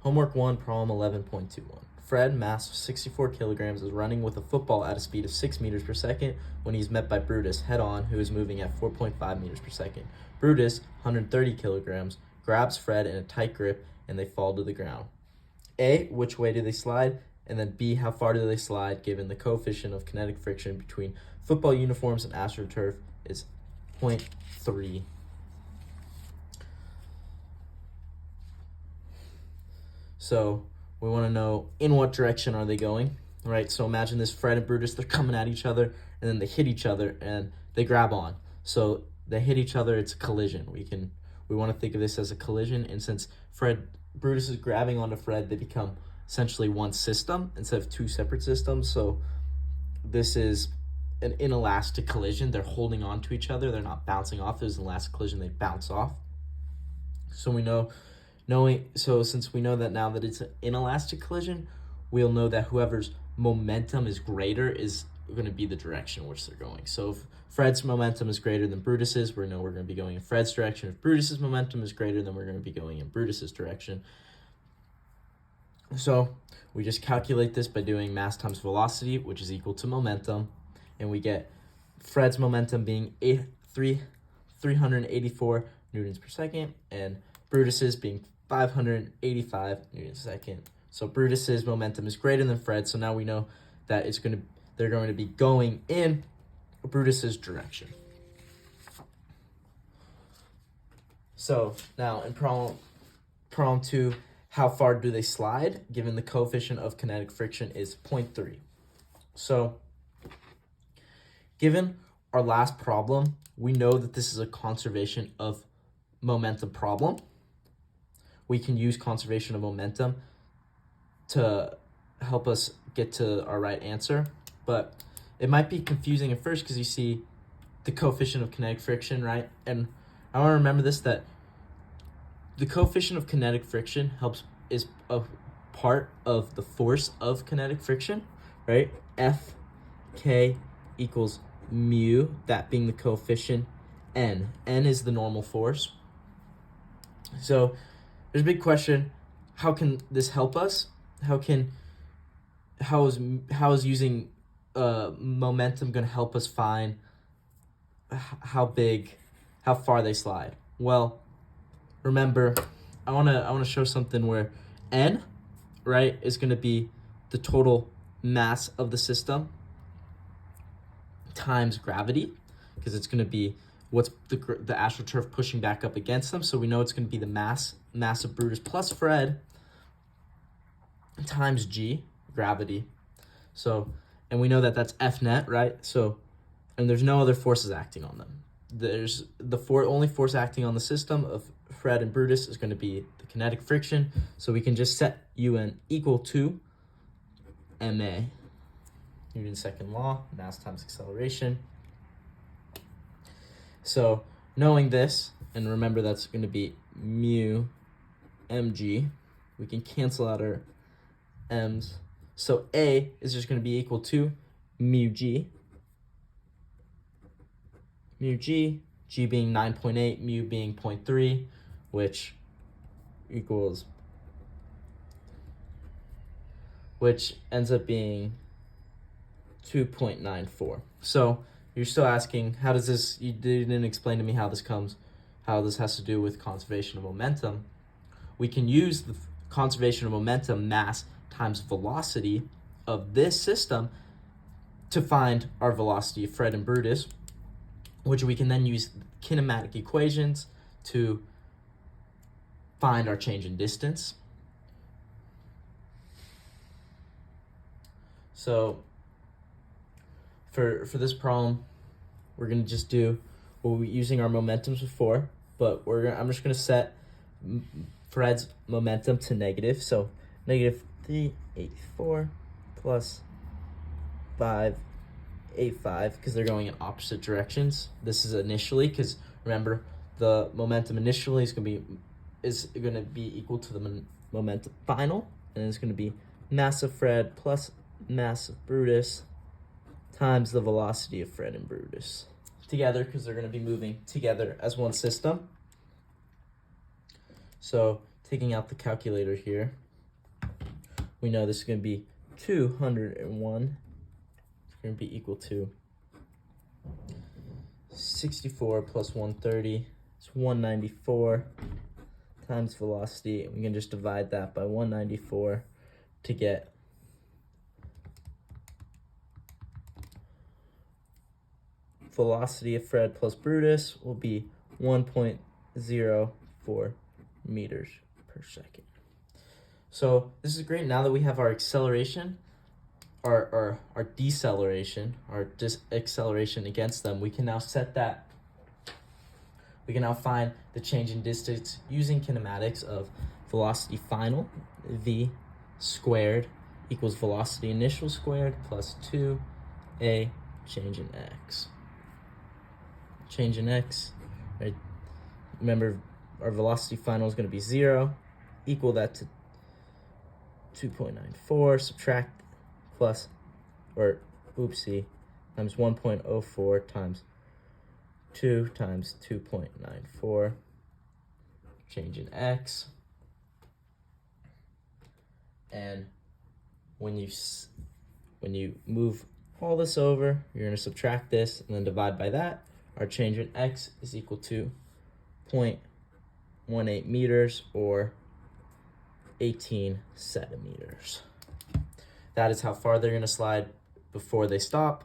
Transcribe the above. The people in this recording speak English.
Homework 1, problem 11.21. Fred, mass of 64 kilograms, is running with a football at a speed of 6 meters per second when he's met by Brutus head-on, who is moving at 4.5 meters per second. Brutus, 130 kilograms, grabs Fred in a tight grip, and they fall to the ground. A, which way do they slide? And then B, how far do they slide, given the coefficient of kinetic friction between football uniforms and AstroTurf is 0.3. So we want to know in what direction are they going, right? So imagine this Fred and Brutus, they're coming at each other, and then they hit each other, and they grab on. So they hit each other, it's a collision. We want to think of this as a collision, and since Brutus is grabbing onto Fred, they become essentially one system instead of two separate systems. So this is an inelastic collision. They're holding on to each other. They're not bouncing off. There's an elastic collision. They bounce off. So since we know that now that it's an inelastic collision, we'll know that whoever's momentum is greater is going to be the direction in which they're going. So if Fred's momentum is greater than Brutus's, we know we're going to be going in Fred's direction. If Brutus's momentum is greater, then we're going to be going in Brutus's direction. So we just calculate this by doing mass times velocity, which is equal to momentum, and we get Fred's momentum being 384 newtons per second, and Brutus's being 585 newtons per second. So Brutus's momentum is greater than Fred, so now we know that they're going to be going in Brutus's direction. So now in problem 2, how far do they slide, given the coefficient of kinetic friction is 0.3. So given our last problem, we know that this is a conservation of momentum problem. We can use conservation of momentum to help us get to our right answer, but it might be confusing at first because you see the coefficient of kinetic friction, right? And I want to remember this, that the coefficient of kinetic friction is a part of the force of kinetic friction, right? Fk equals mu, that being the coefficient, n. N is the normal force. So there's a big question, how can this help us? How is using momentum going to help us find how far they slide? Well, remember, I want to show something where n, right, is going to be the total mass of the system times gravity, because it's going to be what's the AstroTurf pushing back up against them. So we know it's going to be the mass of Brutus plus Fred times g, gravity. So, and we know that that's F net, right? So, and there's no other forces acting on them. There's only force acting on the system of Fred and Brutus is going to be the kinetic friction. So we can just set UN equal to ma, Newton's second law, mass times acceleration. So knowing this, and remember that's going to be mu mg, we can cancel out our m's. So A is just going to be equal to mu g, g being 9.8, mu being 0.3, which ends up being 2.94. So you're still asking, how does this, you didn't explain to me how this has to do with conservation of momentum. We can use the conservation of momentum, mass times velocity of this system, to find our velocity of Fred and Brutus, which we can then use kinematic equations to find our change in distance. So for this problem, we're going to just do what we're using our momentums before, but I'm just going to set Fred's momentum to negative. So negative 384 plus 585, because they're going in opposite directions. This is initially, because remember, the momentum initially is going to be equal to the momentum final, and it's going to be mass of Fred plus mass of Brutus times the velocity of Fred and Brutus together, because they're going to be moving together as one system. So taking out the calculator here, we know this is going to be 201. It's going to be equal to 64 plus 130. It's 194 times velocity. And we can just divide that by 194 to get velocity of Fred plus Brutus will be 1.04 meters per second. So this is great. Now that we have our acceleration, our deceleration, our acceleration against them, we can now set that. We can now find the change in distance using kinematics of velocity final, v squared, equals velocity initial squared plus 2a change in x. Change in x, right? Remember, our velocity final is going to be 0. Equal that to 2.94, subtract plus, or oopsie, times 1.04 times 2 times 2.94, change in x. And when you move all this over, you're going to subtract this and then divide by that. Our change in x is equal to 0.18 meters, or 18 centimeters. That is how far they're going to slide before they stop.